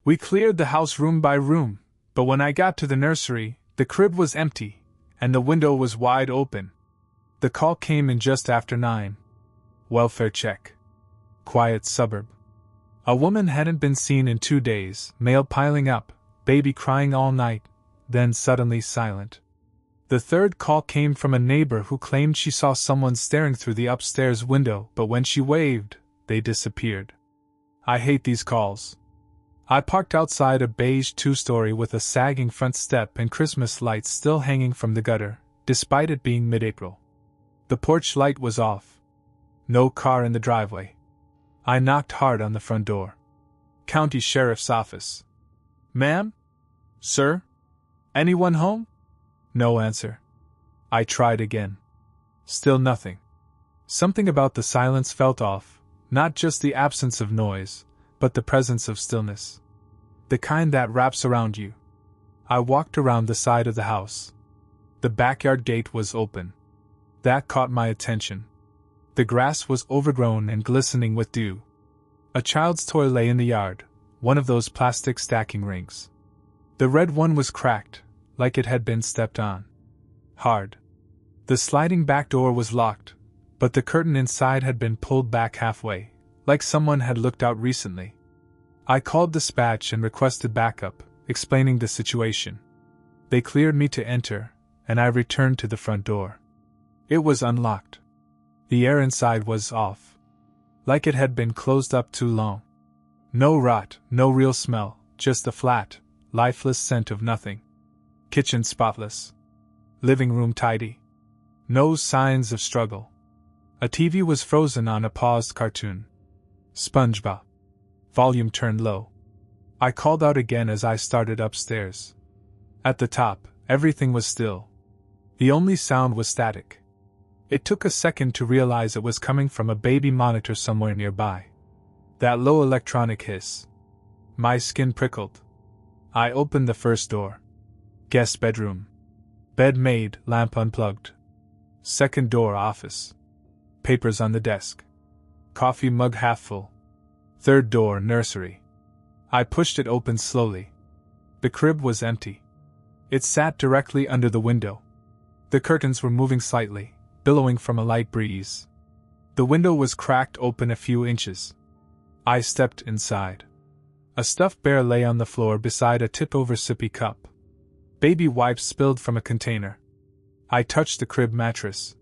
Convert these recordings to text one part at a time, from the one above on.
We cleared the house room by room, but when I got to the nursery, the crib was empty, and the window was wide open. The call came in just after 9. Welfare check. Quiet suburb. A woman hadn't been seen in 2 days, mail piling up, baby crying all night, then suddenly silent. The third call came from a neighbor who claimed she saw someone staring through the upstairs window, but when she waved, they disappeared. I hate these calls. I parked outside a beige 2-story with a sagging front step and Christmas lights still hanging from the gutter, despite it being mid-April. The porch light was off. No car in the driveway. I knocked hard on the front door. County Sheriff's Office. Ma'am? Sir? Anyone home? No answer. I tried again. Still nothing. Something about the silence felt off, not just the absence of noise, but the presence of stillness. The kind that wraps around you. I walked around the side of the house. The backyard gate was open. That caught my attention. The grass was overgrown and glistening with dew. A child's toy lay in the yard, one of those plastic stacking rings. The red one was cracked, like it had been stepped on. Hard. The sliding back door was locked, but the curtain inside had been pulled back halfway, like someone had looked out recently. I called dispatch and requested backup, explaining the situation. They cleared me to enter, and I returned to the front door. It was unlocked. The air inside was off. Like it had been closed up too long. No rot, no real smell, just a flat, lifeless scent of nothing. Kitchen spotless. Living room tidy. No signs of struggle. A TV was frozen on a paused cartoon. SpongeBob. Volume turned low. I called out again as I started upstairs. At the top, everything was still. The only sound was static. It took a second to realize it was coming from a baby monitor somewhere nearby. That low electronic hiss. My skin prickled. I opened the first door. Guest bedroom. Bed made, lamp unplugged. Second door, office. Papers on the desk. Coffee mug half full. Third door, nursery. I pushed it open slowly. The crib was empty. It sat directly under the window. The curtains were moving slightly, billowing from a light breeze. The window was cracked open a few inches. I stepped inside. A stuffed bear lay on the floor beside a tip-over sippy cup. Baby wipes spilled from a container. I touched the crib mattress.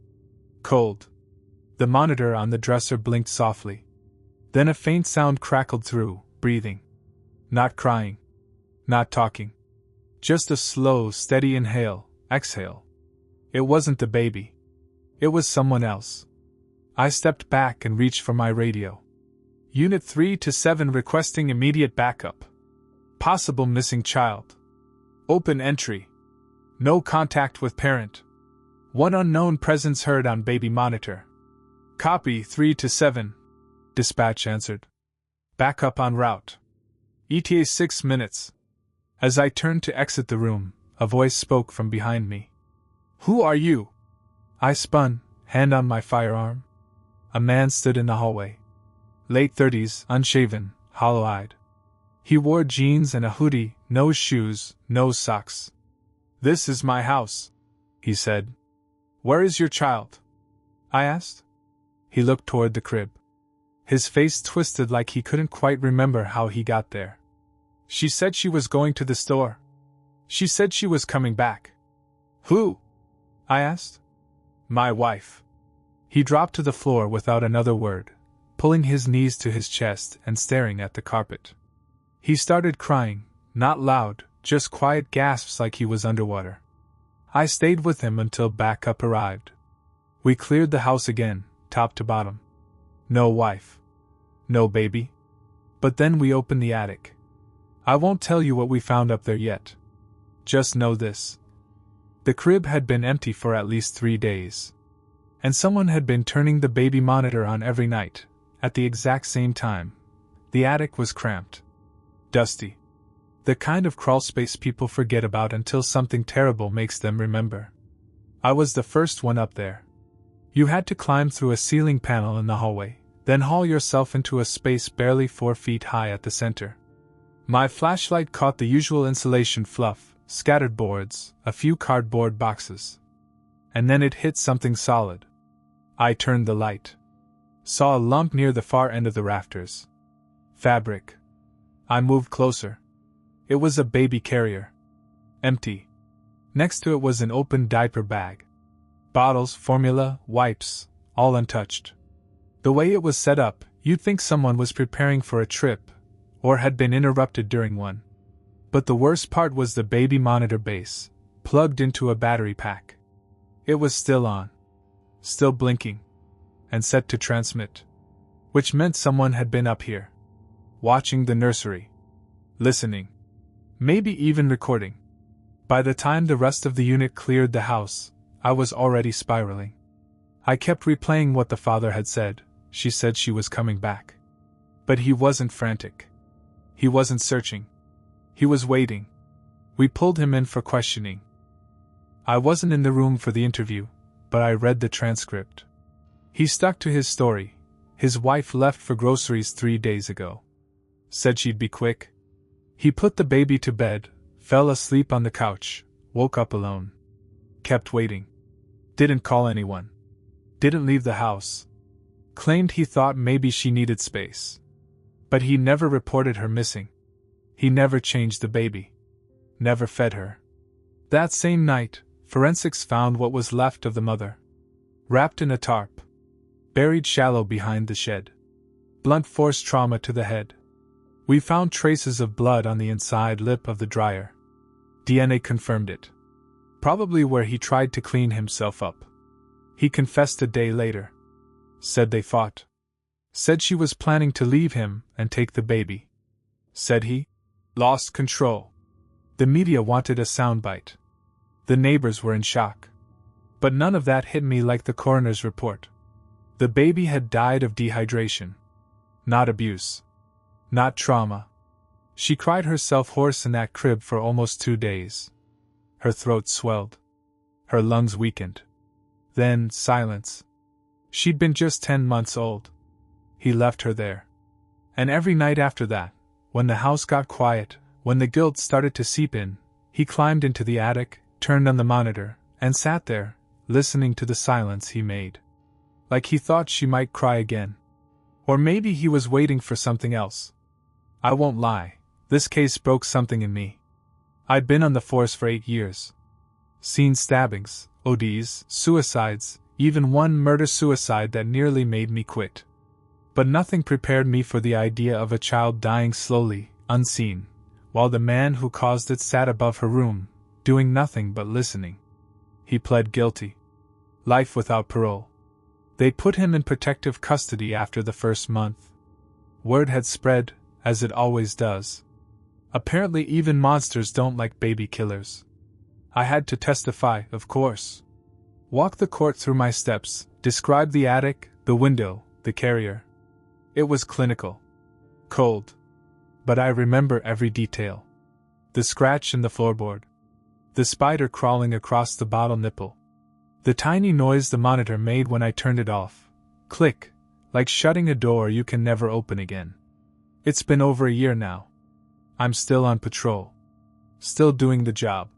Cold. The monitor on the dresser blinked softly. Then a faint sound crackled through, breathing. Not crying. Not talking. Just a slow, steady inhale, exhale. It wasn't the baby. It was someone else. I stepped back and reached for my radio. Unit 3 to 7 requesting immediate backup. Possible missing child. Open entry. No contact with parent. One unknown presence heard on baby monitor. Copy 3 to 7. Dispatch answered. Backup en route. ETA 6 minutes. As I turned to exit the room, a voice spoke from behind me. Who are you? I spun, hand on my firearm. A man stood in the hallway. Late 30s, unshaven, hollow-eyed. He wore jeans and a hoodie, no shoes, no socks. This is my house, he said. Where is your child? I asked. He looked toward the crib. His face twisted like he couldn't quite remember how he got there. She said she was going to the store. She said she was coming back. Who? I asked. My wife. He dropped to the floor without another word, pulling his knees to his chest and staring at the carpet. He started crying, not loud, just quiet gasps like he was underwater. I stayed with him until backup arrived. We cleared the house again, top to bottom. No wife. No baby. But then we opened the attic. I won't tell you what we found up there yet. Just know this. The crib had been empty for at least 3 days. And someone had been turning the baby monitor on every night, at the exact same time. The attic was cramped. Dusty. The kind of crawl space people forget about until something terrible makes them remember. I was the first one up there. You had to climb through a ceiling panel in the hallway, then haul yourself into a space barely 4 feet high at the center. My flashlight caught the usual insulation fluff, scattered boards, a few cardboard boxes. And then it hit something solid. I turned the light. Saw a lump near the far end of the rafters. Fabric. I moved closer. It was a baby carrier. Empty. Next to it was an open diaper bag. Bottles, formula, wipes, all untouched. The way it was set up, you'd think someone was preparing for a trip, or had been interrupted during one. But the worst part was the baby monitor base, plugged into a battery pack. It was still on. Still blinking. And set to transmit. Which meant someone had been up here. Watching the nursery. Listening. Maybe even recording. By the time the rest of the unit cleared the house, I was already spiraling. I kept replaying what the father had said. She said she was coming back. But he wasn't frantic. He wasn't searching. He was waiting. We pulled him in for questioning. I wasn't in the room for the interview, but I read the transcript. He stuck to his story. His wife left for groceries 3 days ago. Said she'd be quick. He put the baby to bed, fell asleep on the couch, woke up alone. Kept waiting. Didn't call anyone. Didn't leave the house. Claimed he thought maybe she needed space. But he never reported her missing. He never changed the baby. Never fed her. That same night, forensics found what was left of the mother. Wrapped in a tarp. Buried shallow behind the shed. Blunt force trauma to the head. We found traces of blood on the inside lip of the dryer. DNA confirmed it. Probably where he tried to clean himself up. He confessed a day later. Said they fought. Said she was planning to leave him and take the baby. Said he lost control. The media wanted a soundbite. The neighbors were in shock. But none of that hit me like the coroner's report. The baby had died of dehydration. Not abuse. Not trauma. She cried herself hoarse in that crib for almost 2 days. Her throat swelled. Her lungs weakened. Then, silence. She'd been just 10 months old. He left her there. And every night after that, when the house got quiet, when the guilt started to seep in, he climbed into the attic, turned on the monitor, and sat there, listening to the silence he made. Like he thought she might cry again. Or maybe he was waiting for something else. I won't lie, this case broke something in me. I'd been on the force for 8 years. Seen stabbings, ODs, suicides, even one murder-suicide that nearly made me quit. But nothing prepared me for the idea of a child dying slowly, unseen, while the man who caused it sat above her room, doing nothing but listening. He pled guilty. Life without parole. They put him in protective custody after the first month. Word had spread, as it always does. Apparently even monsters don't like baby killers. I had to testify, of course. Walk the court through my steps, describe the attic, the window, the carrier. It was clinical. Cold. But I remember every detail. The scratch in the floorboard. The spider crawling across the bottle nipple. The tiny noise the monitor made when I turned it off. Click, like shutting a door you can never open again. It's been over a year now. I'm still on patrol. Still doing the job.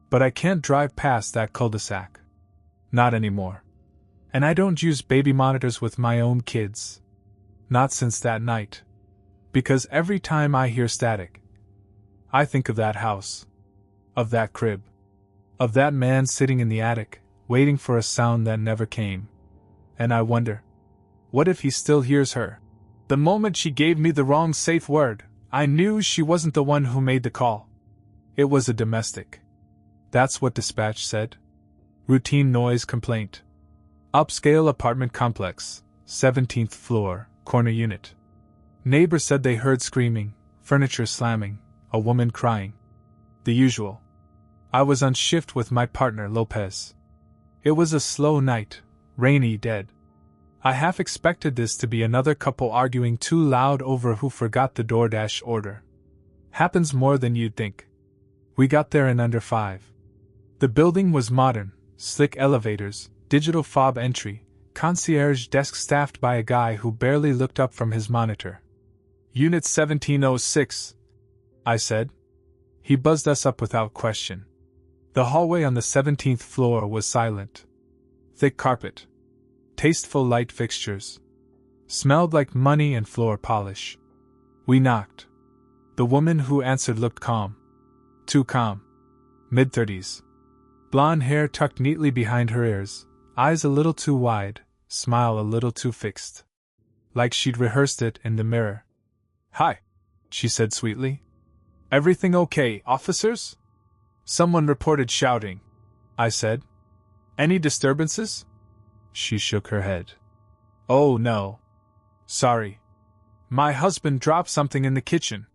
But I can't drive past that cul-de-sac. Not anymore. And I don't use baby monitors with my own kids. Not since that night. Because every time I hear static, I think of that house. Of that crib. Of that man sitting in the attic, waiting for a sound that never came. And I wonder, what if he still hears her? The moment she gave me the wrong safe word, I knew she wasn't the one who made the call. It was a domestic. That's what dispatch said. Routine noise complaint. Upscale apartment complex, 17th floor, corner unit. Neighbor said they heard screaming, furniture slamming, a woman crying. The usual. I was on shift with my partner Lopez. It was a slow night, rainy, dead. I half expected this to be another couple arguing too loud over who forgot the DoorDash order. Happens more than you'd think. We got there in under 5. The building was modern, slick elevators, digital fob entry, concierge desk staffed by a guy who barely looked up from his monitor. Unit 1706. I said. He buzzed us up without question. The hallway on the 17th floor was silent. Thick carpet. Tasteful light fixtures. Smelled like money and floor polish. We knocked. The woman who answered looked calm. Too calm. Mid-30s. Blonde hair tucked neatly behind her ears, eyes a little too wide, smile a little too fixed. Like she'd rehearsed it in the mirror. "Hi," she said sweetly. "Everything okay, officers?" Someone reported shouting. I said. "Any disturbances?" She shook her head. "Oh no. Sorry. My husband dropped something in the kitchen.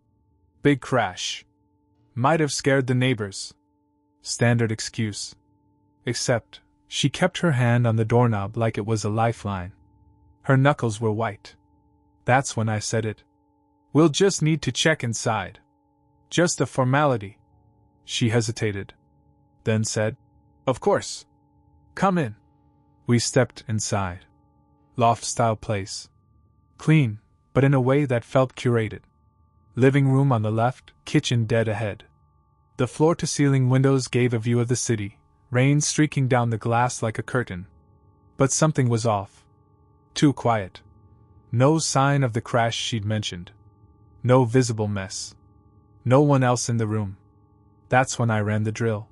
Big crash. Might have scared the neighbors." Standard excuse. Except, she kept her hand on the doorknob like it was a lifeline. Her knuckles were white. That's when I said it. "We'll just need to check inside. Just a formality." She hesitated. Then said, "Of course. Come in." We stepped inside. Loft-style place. Clean, but in a way that felt curated. Living room on the left, kitchen dead ahead. The floor-to-ceiling windows gave a view of the city, rain streaking down the glass like a curtain. But something was off. Too quiet. No sign of the crash she'd mentioned. No visible mess. No one else in the room. That's when I ran the drill.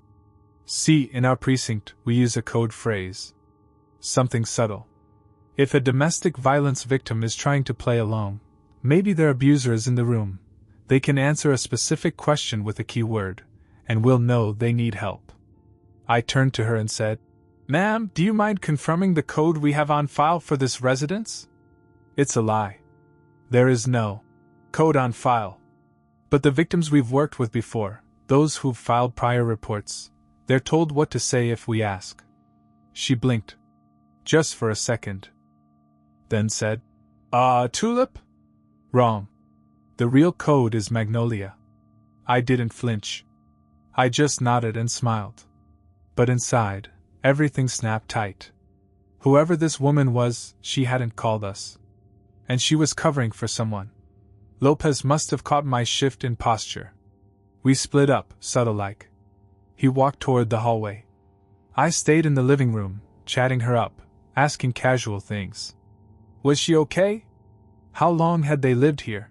See, in our precinct, we use a code phrase. Something subtle. If a domestic violence victim is trying to play along, maybe their abuser is in the room, they can answer a specific question with a key word, and we'll know they need help. I turned to her and said, "Ma'am, do you mind confirming the code we have on file for this residence?" It's a lie. There is no code on file. But the victims we've worked with before, those who've filed prior reports, they're told what to say if we ask. She blinked. Just for a second. Then said, "Tulip?" "Wrong. The real code is magnolia." I didn't flinch. I just nodded and smiled. But inside, everything snapped tight. Whoever this woman was, she hadn't called us. And she was covering for someone. Lopez must have caught my shift in posture. We split up, subtle-like. He walked toward the hallway. I stayed in the living room, chatting her up, asking casual things. Was she okay? How long had they lived here?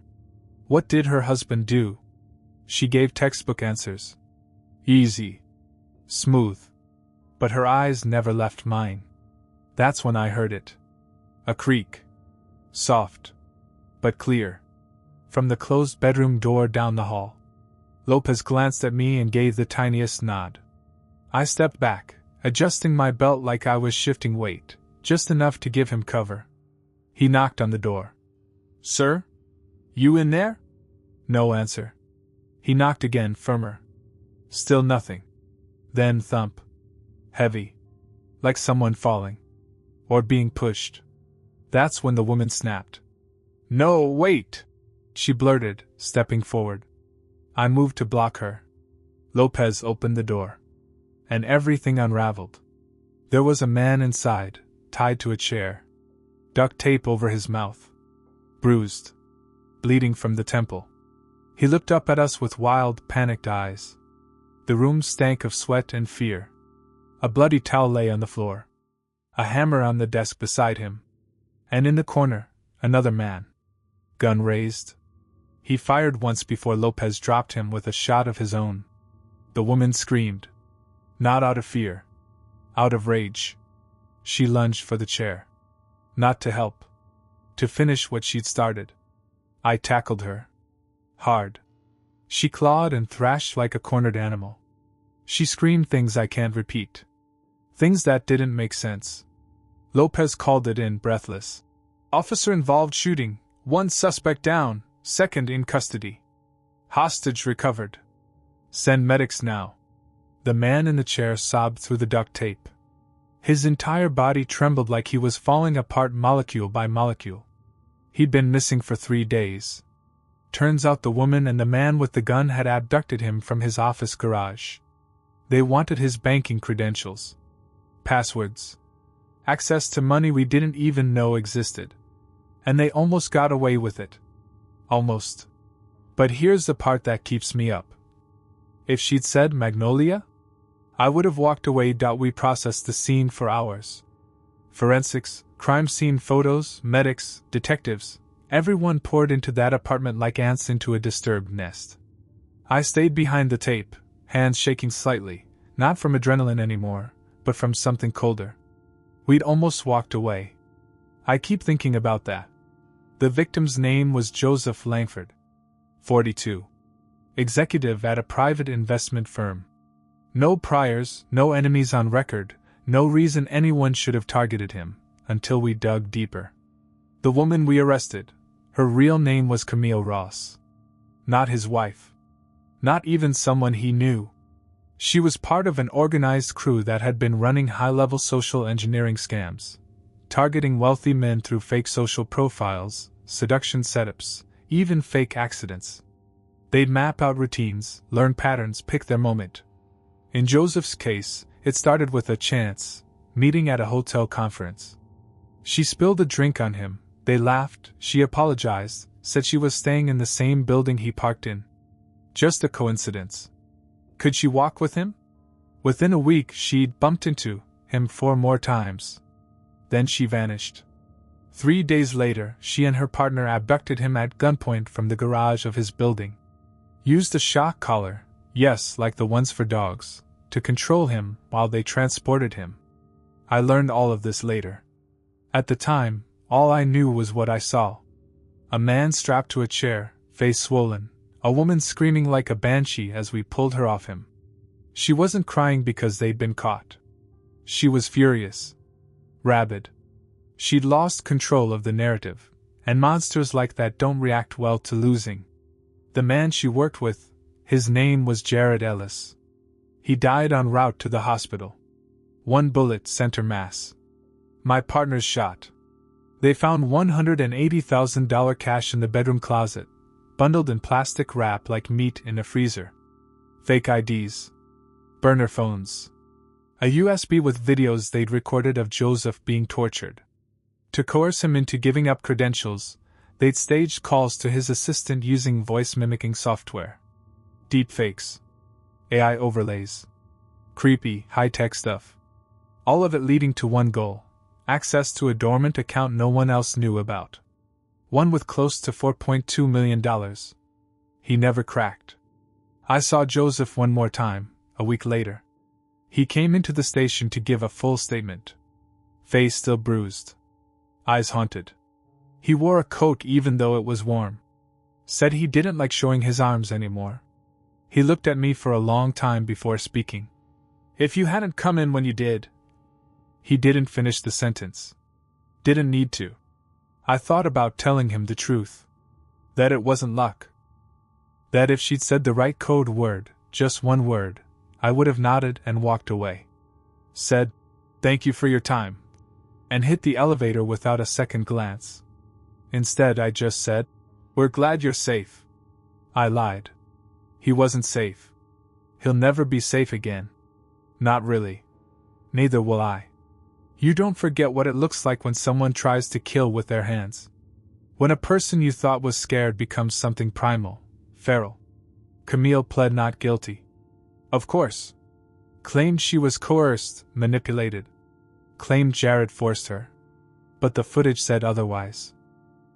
What did her husband do? She gave textbook answers. Easy. Smooth. But her eyes never left mine. That's when I heard it. A creak. Soft. But clear. From the closed bedroom door down the hall. Lopez glanced at me and gave the tiniest nod. I stepped back, adjusting my belt like I was shifting weight, just enough to give him cover. He knocked on the door. "Sir? You in there?" No answer. He knocked again, firmer. Still nothing. Then thump. Heavy. Like someone falling. Or being pushed. That's when the woman snapped. "No, wait!" she blurted, stepping forward. I moved to block her. Lopez opened the door. And everything unraveled. There was a man inside, tied to a chair. Duct tape over his mouth. Bruised. Bleeding from the temple. He looked up at us with wild, panicked eyes. The room stank of sweat and fear. A bloody towel lay on the floor. A hammer on the desk beside him. And in the corner, another man. Gun raised. He fired once before Lopez dropped him with a shot of his own. The woman screamed. Not out of fear. Out of rage. She lunged for the chair. Not to help. To finish what she'd started. I tackled her. Hard. She clawed and thrashed like a cornered animal. She screamed things I can't repeat. Things that didn't make sense. Lopez called it in, breathless. "Officer involved shooting, 1 suspect down, 2nd in custody. Hostage recovered. Send medics now." The man in the chair sobbed through the duct tape. His entire body trembled like he was falling apart molecule by molecule. He'd been missing for 3 days. Turns out the woman and the man with the gun had abducted him from his office garage. They wanted his banking credentials. Passwords. Access to money we didn't even know existed. And they almost got away with it. Almost. But here's the part that keeps me up. If she'd said Magnolia, I would have walked away. We processed the scene for hours. Forensics, crime scene photos, medics, detectives, everyone poured into that apartment like ants into a disturbed nest. I stayed behind the tape, hands shaking slightly, not from adrenaline anymore, but from something colder. We'd almost walked away. I keep thinking about that. The victim's name was Joseph Langford, 42. Executive at a private investment firm. No priors, no enemies on record, no reason anyone should have targeted him, until we dug deeper. The woman we arrested, her real name was Camille Ross. Not his wife. Not even someone he knew. She was part of an organized crew that had been running high-level social engineering scams, targeting wealthy men through fake social profiles, seduction setups, even fake accidents. They'd map out routines, learn patterns, pick their moment. In Joseph's case, it started with a chance meeting at a hotel conference. She spilled a drink on him, they laughed, she apologized, said she was staying in the same building he parked in. Just a coincidence. Could she walk with him? Within a week, she'd bumped into him 4 more times. Then she vanished. 3 days later, she and her partner abducted him at gunpoint from the garage of his building. Used a shock collar, yes, like the ones for dogs, to control him while they transported him. I learned all of this later. At the time, all I knew was what I saw. A man strapped to a chair, face swollen, a woman screaming like a banshee as we pulled her off him. She wasn't crying because they'd been caught. She was furious. Rabid. She'd lost control of the narrative, and monsters like that don't react well to losing. The man she worked with, his name was Jared Ellis. He died en route to the hospital. 1 bullet center mass. My partner's shot. They found $180,000 cash in the bedroom closet, bundled in plastic wrap like meat in a freezer. Fake IDs. Burner phones. A USB with videos they'd recorded of Joseph being tortured. To coerce him into giving up credentials, they'd staged calls to his assistant using voice-mimicking software. Deepfakes. AI overlays. Creepy, high-tech stuff. All of it leading to one goal: access to a dormant account no one else knew about. One with close to $4.2 million. He never cracked. I saw Joseph one more time, a week later. He came into the station to give a full statement. Face still bruised. Eyes haunted. He wore a coat even though it was warm. Said he didn't like showing his arms anymore. He looked at me for a long time before speaking. If you hadn't come in when you did. He didn't finish the sentence. Didn't need to. I thought about telling him the truth. That it wasn't luck. That if she'd said the right code word, just one word, I would have nodded and walked away. Said, "Thank you for your time," and hit the elevator without a second glance. Instead, I just said, "We're glad you're safe." I lied. He wasn't safe. He'll never be safe again. Not really. Neither will I. You don't forget what it looks like when someone tries to kill with their hands. When a person you thought was scared becomes something primal, feral. Camille pled not guilty. Of course. Claimed she was coerced, manipulated. Claimed Jared forced her. But the footage said otherwise.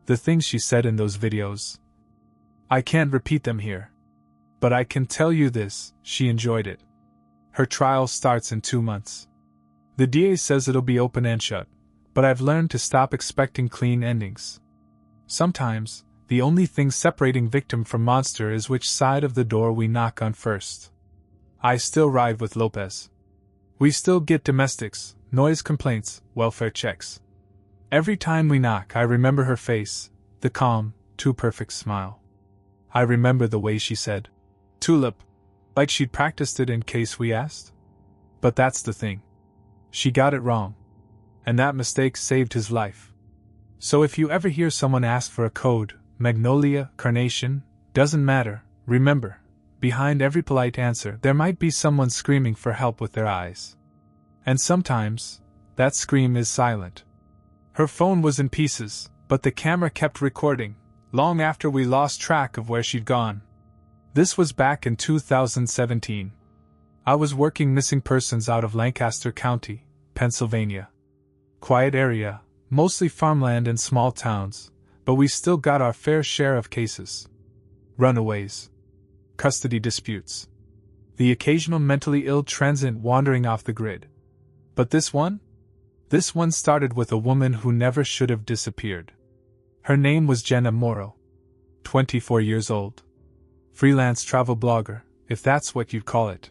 The things she said in those videos. I can't repeat them here. But I can tell you this, she enjoyed it. Her trial starts in 2 months. The DA says it'll be open and shut, but I've learned to stop expecting clean endings. Sometimes, the only thing separating victim from monster is which side of the door we knock on first. I still ride with Lopez. We still get domestics, noise complaints, welfare checks. Every time we knock, I remember her face, the calm, too perfect smile. I remember the way she said, "Tulip," like she'd practiced it in case we asked. But that's the thing. She got it wrong. And that mistake saved his life. So if you ever hear someone ask for a code, Magnolia, Carnation, doesn't matter, remember, behind every polite answer there might be someone screaming for help with their eyes. And sometimes, that scream is silent. Her phone was in pieces, but the camera kept recording, long after we lost track of where she'd gone. This was back in 2017. I was working missing persons out of Lancaster County, Pennsylvania. Quiet area, mostly farmland and small towns, but we still got our fair share of cases. Runaways. Custody disputes. The occasional mentally ill transient wandering off the grid. But this one? This one started with a woman who never should have disappeared. Her name was Jenna Morrow. 24 years old. Freelance travel blogger, if that's what you'd call it.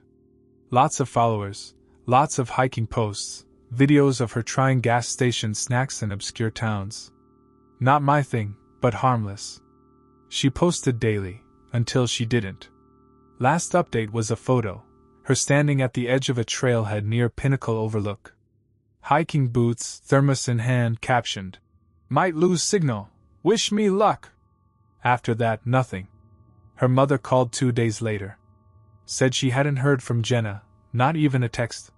Lots of followers, lots of hiking posts, videos of her trying gas station snacks in obscure towns. Not my thing, but harmless. She posted daily, until she didn't. Last update was a photo, her standing at the edge of a trailhead near Pinnacle Overlook. Hiking boots, thermos in hand, captioned, "Might lose signal, wish me luck." After that, nothing. Her mother called 2 days later. Said she hadn't heard from Jenna, not even a text.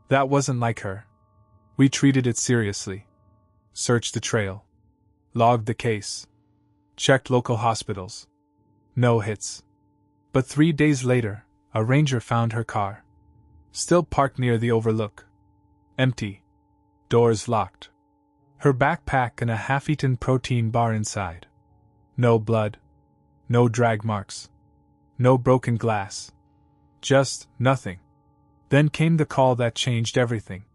That wasn't like her. We treated it seriously. Searched the trail. Logged the case. Checked local hospitals. No hits. But 3 days later, a ranger found her car. Still parked near the overlook. Empty. Doors locked. Her backpack and a half-eaten protein bar inside. No blood. No drag marks. No broken glass. Just nothing. Then came the call that changed everything.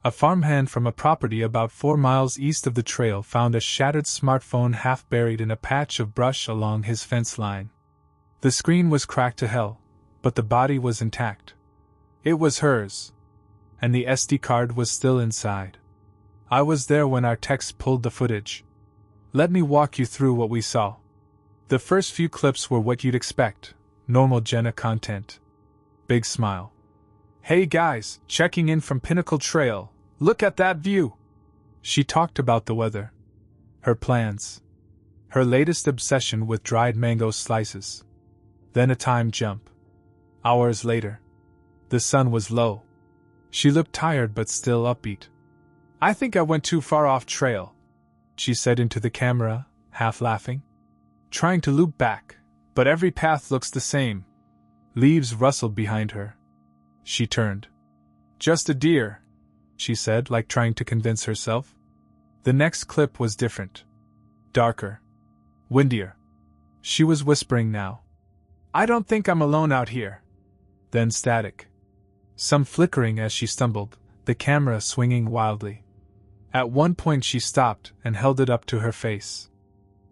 A farmhand from a property about 4 miles east of the trail found a shattered smartphone half buried in a patch of brush along his fence line. The screen was cracked to hell, but the body was intact. It was hers. And the SD card was still inside. I was there when our techs pulled the footage. Let me walk you through what we saw. The first few clips were what you'd expect, normal Jenna content. Big smile. "Hey guys, checking in from Pinnacle Trail, look at that view!" She talked about the weather. Her plans. Her latest obsession with dried mango slices. Then a time jump. Hours later. The sun was low. She looked tired but still upbeat. "I think I went too far off trail," she said into the camera, half laughing. "Trying to loop back, but every path looks the same." Leaves rustled behind her. She turned. "Just a deer," she said, like trying to convince herself. The next clip was different. Darker. Windier. She was whispering now. "I don't think I'm alone out here." Then static. Some flickering as she stumbled, the camera swinging wildly. At one point she stopped and held it up to her face.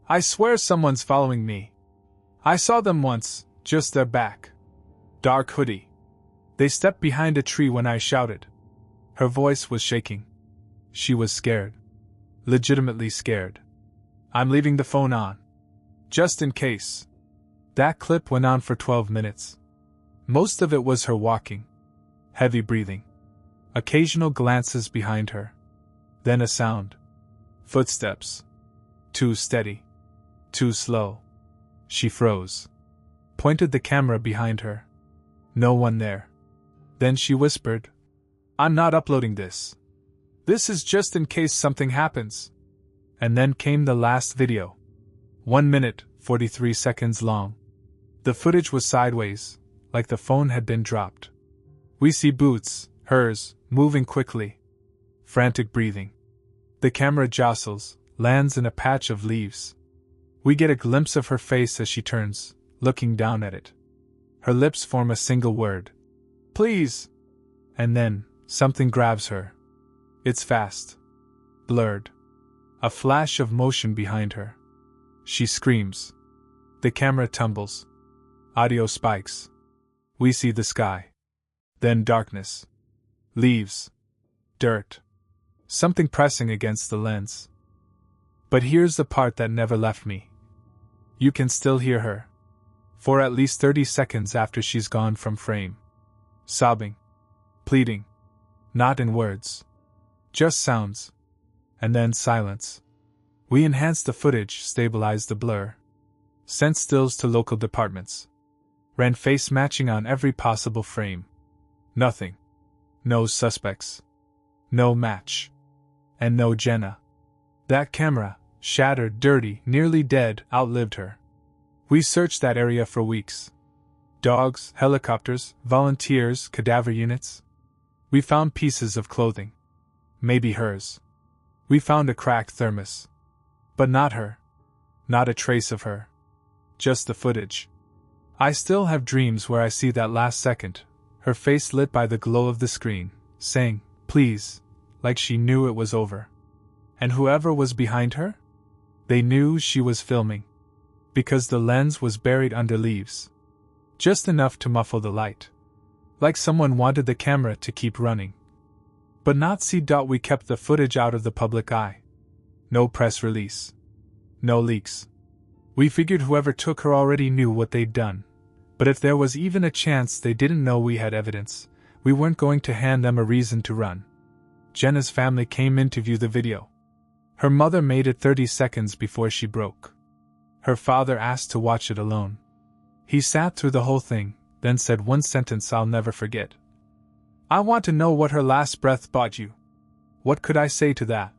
"I swear someone's following me. I saw them once, just their back. Dark hoodie. They stepped behind a tree when I shouted." Her voice was shaking. She was scared. Legitimately scared. "I'm leaving the phone on. Just in case." That clip went on for 12 minutes. Most of it was her walking. Heavy breathing. Occasional glances behind her. Then a sound. Footsteps. Too steady. Too slow. She froze. Pointed the camera behind her. No one there. Then she whispered, "I'm not uploading this. This is just in case something happens." And then came the last video. 1 minute, 43 seconds long. The footage was sideways, like the phone had been dropped. We see boots, hers, moving quickly. Frantic breathing. The camera jostles, lands in a patch of leaves. We get a glimpse of her face as she turns, looking down at it. Her lips form a single word. "Please!" And then, something grabs her. It's fast. Blurred. A flash of motion behind her. She screams. The camera tumbles. Audio spikes. We see the sky. Then darkness. Leaves. Dirt. Something pressing against the lens. But here's the part that never left me. You can still hear her. For at least 30 seconds after she's gone from frame. Sobbing. Pleading. Not in words. Just sounds. And then silence. We enhanced the footage, stabilized the blur. Sent stills to local departments. Ran face matching on every possible frame. Nothing. No suspects. No match. And no Jenna. That camera, shattered, dirty, nearly dead, outlived her. We searched that area for weeks. Dogs, helicopters, volunteers, cadaver units. We found pieces of clothing. Maybe hers. We found a cracked thermos. But not her. Not a trace of her. Just the footage. I still have dreams where I see that last second, her face lit by the glow of the screen, saying, "Please," like she knew it was over. And whoever was behind her? They knew she was filming. Because the lens was buried under leaves. Just enough to muffle the light. Like someone wanted the camera to keep running. But not see. We kept the footage out of the public eye. No press release. No leaks. We figured whoever took her already knew what they'd done. But if there was even a chance they didn't know we had evidence, we weren't going to hand them a reason to run. Jenna's family came in to view the video. Her mother made it 30 seconds before she broke. Her father asked to watch it alone. He sat through the whole thing, then said one sentence I'll never forget. "I want to know what her last breath bought you." What could I say to that?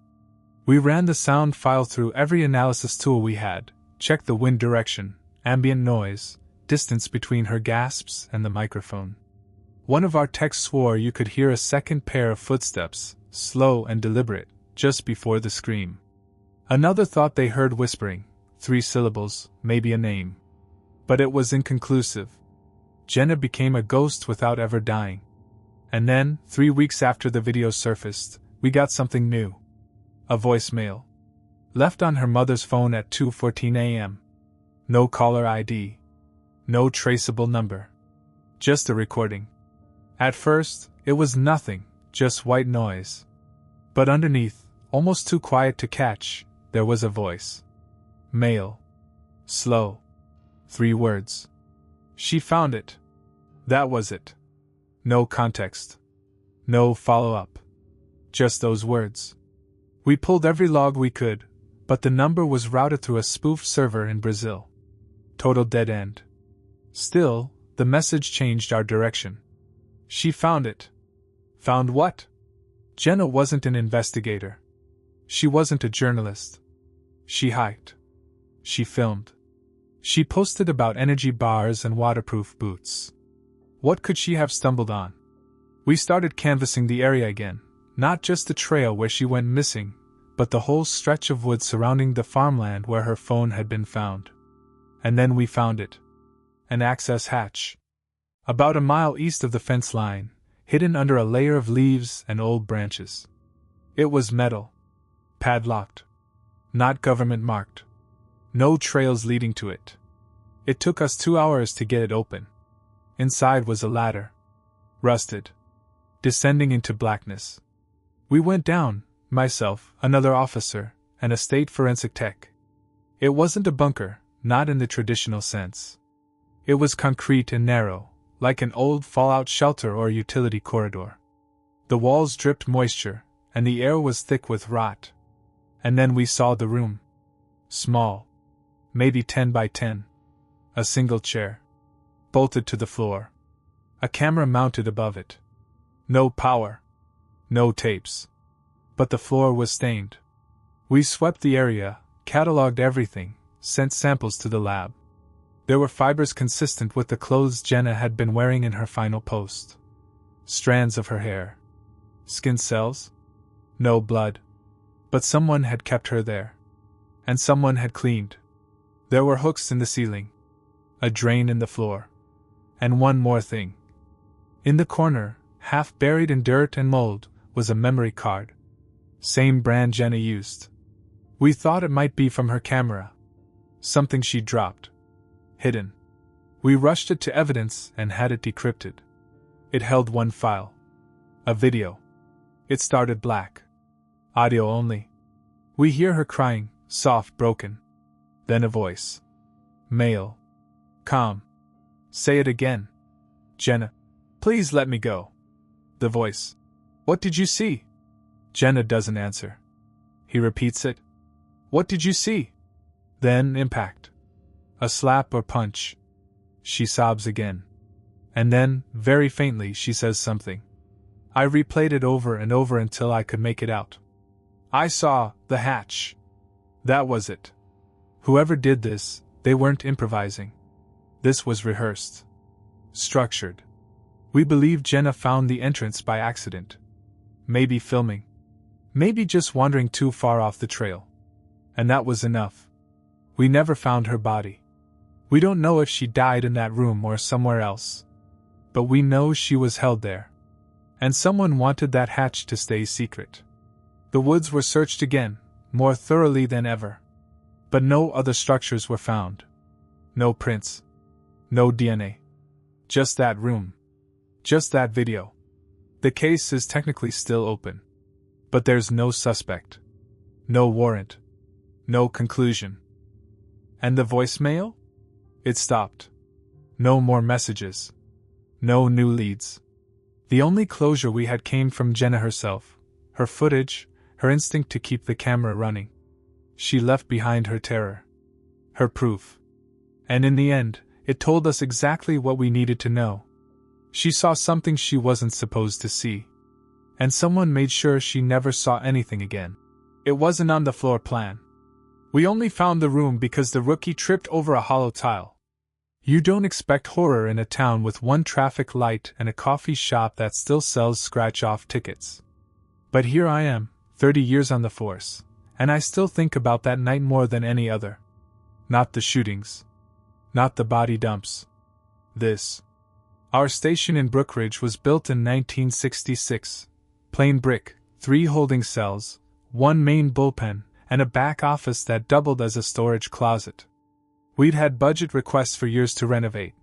We ran the sound file through every analysis tool we had, checked the wind direction, ambient noise, distance between her gasps and the microphone. One of our techs swore you could hear a second pair of footsteps, slow and deliberate, just before the scream. Another thought they heard whispering, 3 syllables, maybe a name. But it was inconclusive. Jenna became a ghost without ever dying. And then, 3 weeks after the video surfaced, we got something new. A voicemail. Left on her mother's phone at 2:14 a.m. No caller ID. No traceable number. Just a recording. At first, it was nothing, just white noise. But underneath, almost too quiet to catch, there was a voice. Male. Slow. 3 words. She found it. That was it. No context. No follow-up. Just those words. We pulled every log we could, but the number was routed through a spoof server in Brazil. Total dead end. Still, the message changed our direction. She found it. Found what? Jenna wasn't an investigator. She wasn't a journalist. She hiked. She filmed. She posted about energy bars and waterproof boots. What could she have stumbled on? We started canvassing the area again, not just the trail where she went missing, but the whole stretch of woods surrounding the farmland where her phone had been found. And then we found it. An access hatch. About a mile east of the fence line, hidden under a layer of leaves and old branches. It was metal. Padlocked. Not government marked. No trails leading to it. It took us 2 hours to get it open. Inside was a ladder. Rusted. Descending into blackness. We went down, myself, another officer, and a state forensic tech. It wasn't a bunker, not in the traditional sense. It was concrete and narrow, like an old fallout shelter or utility corridor. The walls dripped moisture, and the air was thick with rot. And then we saw the room. Small. Maybe 10 by 10. A single chair. Bolted to the floor. A camera mounted above it. No power. No tapes. But the floor was stained. We swept the area, cataloged everything, sent samples to the lab. There were fibers consistent with the clothes Jenna had been wearing in her final post. Strands of her hair. Skin cells? No blood. But someone had kept her there. And someone had cleaned. There were hooks in the ceiling. A drain in the floor. And one more thing. In the corner, half buried in dirt and mold, was a memory card. Same brand Jenna used. We thought it might be from her camera. Something she dropped. Hidden. We rushed it to evidence and had it decrypted. It held one file. A video. It started black. Audio only. We hear her crying, soft, broken. Then a voice. Male. Calm. Say it again. Jenna. Please let me go. The voice. What did you see? Jenna doesn't answer. He repeats it. What did you see? Then impact. A slap or punch. She sobs again. And then, very faintly, she says something. I replayed it over and over until I could make it out. I saw the hatch. That was it. Whoever did this, they weren't improvising. This was rehearsed. Structured. We believe Jenna found the entrance by accident. Maybe filming. Maybe just wandering too far off the trail. And that was enough. We never found her body. We don't know if she died in that room or somewhere else. But we know she was held there. And someone wanted that hatch to stay secret. The woods were searched again, more thoroughly than ever. But no other structures were found. No prints. No DNA. Just that room. Just that video. The case is technically still open. But there's no suspect. No warrant. No conclusion. And the voicemail? It stopped. No more messages. No new leads. The only closure we had came from Jenna herself, her footage, her instinct to keep the camera running. She left behind her terror. Her proof. And in the end, it told us exactly what we needed to know. She saw something she wasn't supposed to see. And someone made sure she never saw anything again. It wasn't on the floor plan. We only found the room because the rookie tripped over a hollow tile. You don't expect horror in a town with one traffic light and a coffee shop that still sells scratch-off tickets. But here I am, 30 years on the force, and I still think about that night more than any other. Not the shootings. Not the body dumps. This. Our station in Brookridge was built in 1966. Plain brick, 3 holding cells, 1 main bullpen, and a back office that doubled as a storage closet. We'd had budget requests for years to renovate,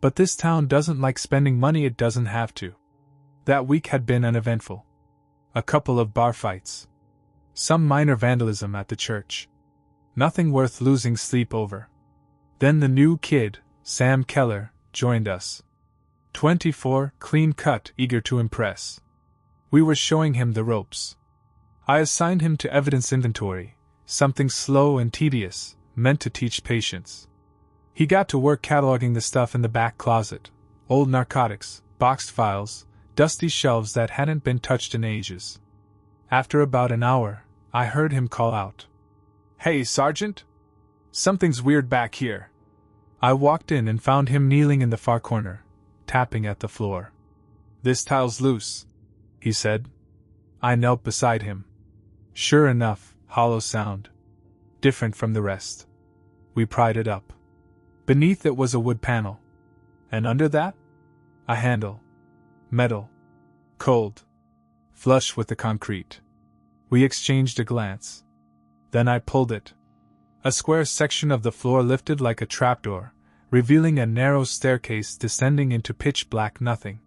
but this town doesn't like spending money it doesn't have to. That week had been uneventful. A couple of bar fights. Some minor vandalism at the church. Nothing worth losing sleep over. Then the new kid, Sam Keller, joined us. 24, clean-cut, eager to impress. We were showing him the ropes. I assigned him to evidence inventory, something slow and tedious, meant to teach patience. He got to work cataloging the stuff in the back closet, old narcotics, boxed files, dusty shelves that hadn't been touched in ages. After about an hour, I heard him call out, "Hey, Sergeant! Something's weird back here." I walked in and found him kneeling in the far corner, tapping at the floor. "This tile's loose," he said. I knelt beside him. Sure enough, hollow sound. Different from the rest. We pried it up. Beneath it was a wood panel. And under that? A handle. Metal. Cold. Flush with the concrete. We exchanged a glance. Then I pulled it. A square section of the floor lifted like a trapdoor, revealing a narrow staircase descending into pitch-black nothing.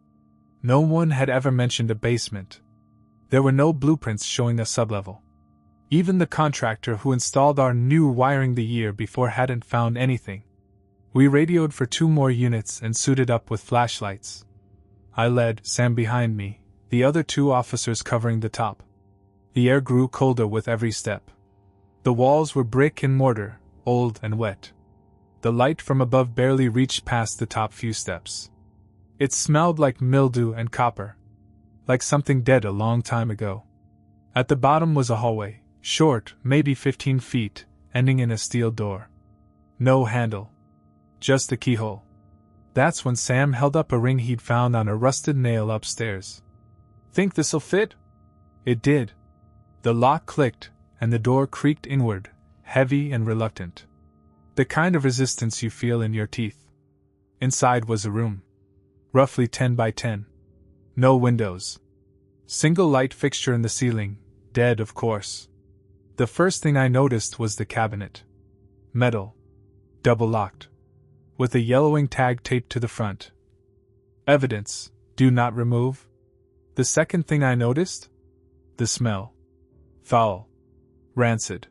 No one had ever mentioned a basement. There were no blueprints showing a sublevel. Even the contractor who installed our new wiring the year before hadn't found anything. We radioed for 2 more units and suited up with flashlights. I led, Sam behind me, the other 2 officers covering the top. The air grew colder with every step. The walls were brick and mortar, old and wet. The light from above barely reached past the top few steps. It smelled like mildew and copper. Like something dead a long time ago. At the bottom was a hallway, short, maybe 15 feet, ending in a steel door. No handle. Just a keyhole. That's when Sam held up a ring he'd found on a rusted nail upstairs. "Think this'll fit?" It did. The lock clicked, and the door creaked inward, heavy and reluctant. The kind of resistance you feel in your teeth. Inside was a room. Roughly 10 by 10. No windows. Single light fixture in the ceiling, dead of course. The first thing I noticed was the cabinet. Metal. Double-locked. With a yellowing tag taped to the front. Evidence, do not remove. The second thing I noticed? The smell. Foul. Rancid.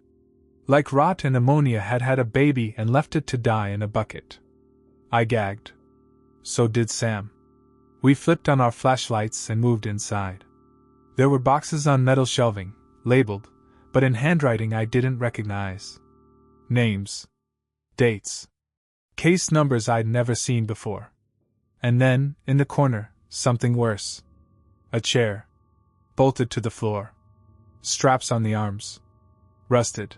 Like rot and ammonia had had a baby and left it to die in a bucket. I gagged. So did Sam. We flipped on our flashlights and moved inside. There were boxes on metal shelving, labeled, but in handwriting I didn't recognize. Names. Dates. Case numbers I'd never seen before. And then, in the corner, something worse. A chair. Bolted to the floor. Straps on the arms. Rusted.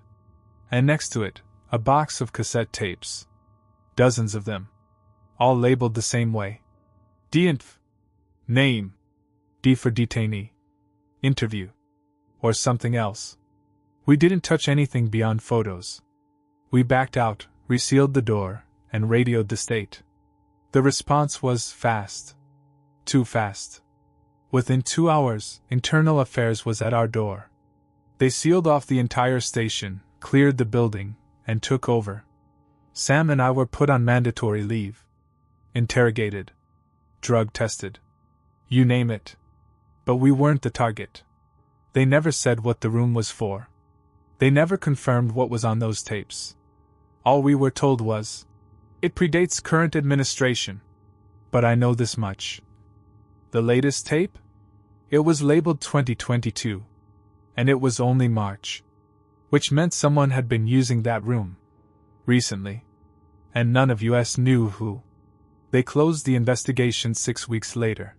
And next to it, a box of cassette tapes. Dozens of them. All labeled the same way. DINF. Name. D for detainee. Interview. Or something else. We didn't touch anything beyond photos. We backed out, resealed the door, and radioed the state. The response was fast. Too fast. Within 2 hours, Internal Affairs was at our door. They sealed off the entire station, cleared the building, and took over. Sam and I were put on mandatory leave. Interrogated. Drug tested. You name it. But we weren't the target. They never said what the room was for. They never confirmed what was on those tapes. All we were told was, "It predates current administration." But I know this much. The latest tape? It was labeled 2022. And it was only March. Which meant someone had been using that room. Recently. And none of us knew who. They closed the investigation 6 weeks later.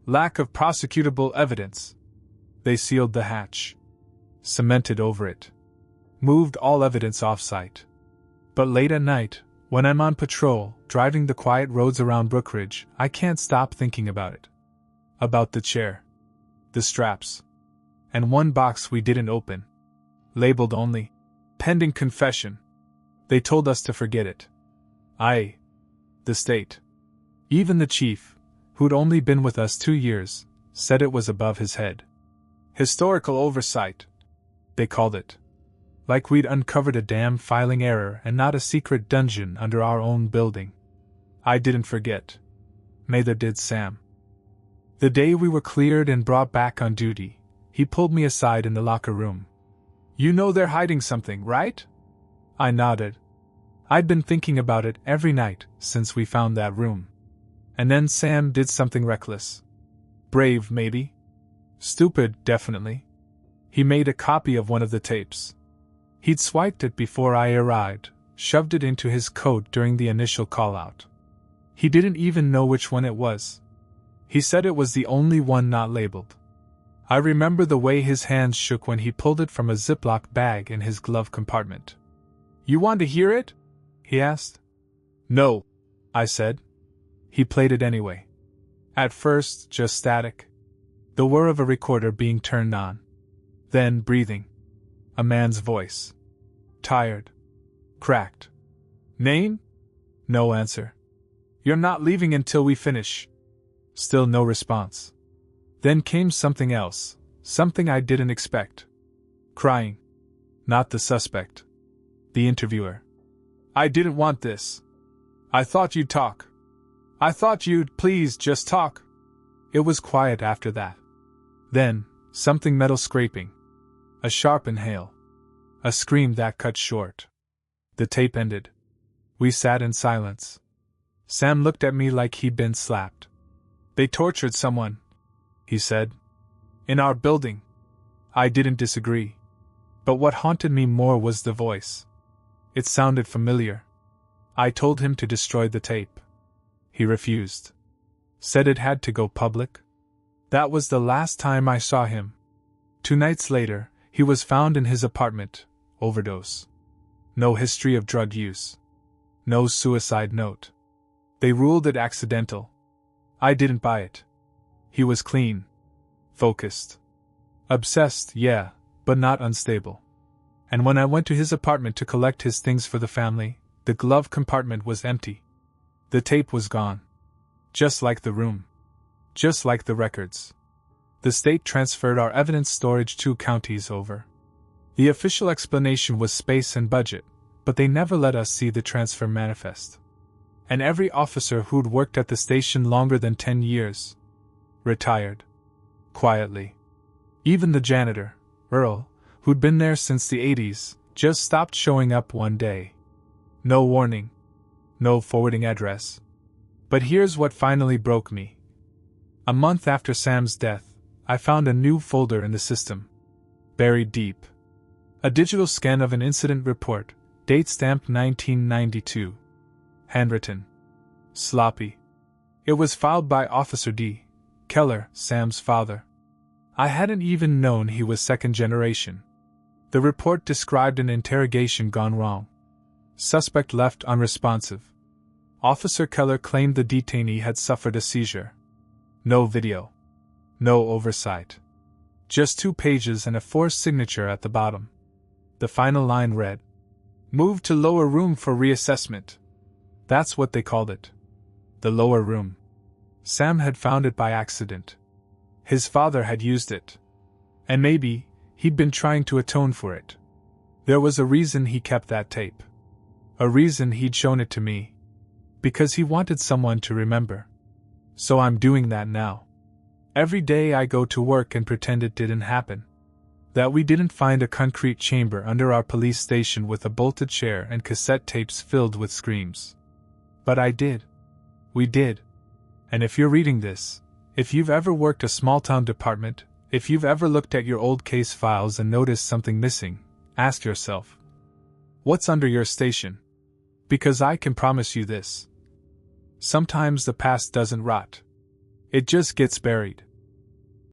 Lack of prosecutable evidence. They sealed the hatch. Cemented over it. Moved all evidence off-site. But late at night, when I'm on patrol, driving the quiet roads around Brookridge, I can't stop thinking about it. About the chair. The straps. And one box we didn't open. Labeled only, "Pending confession." They told us to forget it. The state. Even the chief, who'd only been with us 2 years, said it was above his head. Historical oversight, they called it. Like we'd uncovered a damn filing error and not a secret dungeon under our own building. I didn't forget. Neither did Sam. The day we were cleared and brought back on duty, he pulled me aside in the locker room. "You know they're hiding something, right?" I nodded. I'd been thinking about it every night since we found that room. And then Sam did something reckless. Brave, maybe. Stupid, definitely. He made a copy of one of the tapes. He'd swiped it before I arrived, shoved it into his coat during the initial call-out. He didn't even know which one it was. He said it was the only one not labeled. I remember the way his hands shook when he pulled it from a Ziploc bag in his glove compartment. "You want to hear it?" he asked. "No," I said. He played it anyway. At first, just static. The whir of a recorder being turned on. Then breathing. A man's voice. Tired. Cracked. "Name?" No answer. "You're not leaving until we finish." Still no response. Then came something else, something I didn't expect. Crying. Not the suspect. The interviewer. "I didn't want this. I thought you'd talk. I thought you'd please just talk." It was quiet after that. Then, something metal scraping. A sharp inhale. A scream that cut short. The tape ended. We sat in silence. Sam looked at me like he'd been slapped. "They tortured someone," he said. "In our building." I didn't disagree. But what haunted me more was the voice. It sounded familiar. I told him to destroy the tape. He refused. Said it had to go public. That was the last time I saw him. 2 nights later, he was found in his apartment, overdose. No history of drug use. No suicide note. They ruled it accidental. I didn't buy it. He was clean. Focused. Obsessed, yeah, but not unstable. And when I went to his apartment to collect his things for the family, the glove compartment was empty. The tape was gone. Just like the room. Just like the records. The state transferred our evidence storage 2 counties over. The official explanation was space and budget, but they never let us see the transfer manifest. And every officer who'd worked at the station longer than 10 years retired. Quietly. Even the janitor, Earl, who'd been there since the 80s, just stopped showing up one day. No warning. No forwarding address. But here's what finally broke me. A month after Sam's death, I found a new folder in the system. Buried deep. A digital scan of an incident report, date stamped 1992. Handwritten. Sloppy. It was filed by Officer D. Keller, Sam's father. I hadn't even known he was second generation. The report described an interrogation gone wrong. Suspect left unresponsive. Officer Keller claimed the detainee had suffered a seizure. No video. No oversight. Just 2 pages and a forged signature at the bottom. The final line read, "Moved to lower room for reassessment." That's what they called it. The lower room. Sam had found it by accident. His father had used it. And maybe, he'd been trying to atone for it. There was a reason he kept that tape. A reason he'd shown it to me. Because he wanted someone to remember. So I'm doing that now. Every day I go to work and pretend it didn't happen. That we didn't find a concrete chamber under our police station with a bolted chair and cassette tapes filled with screams. But I did. We did. And if you're reading this, if you've ever worked a small-town department, if you've ever looked at your old case files and noticed something missing, ask yourself, what's under your station? Because I can promise you this. Sometimes the past doesn't rot. It just gets buried.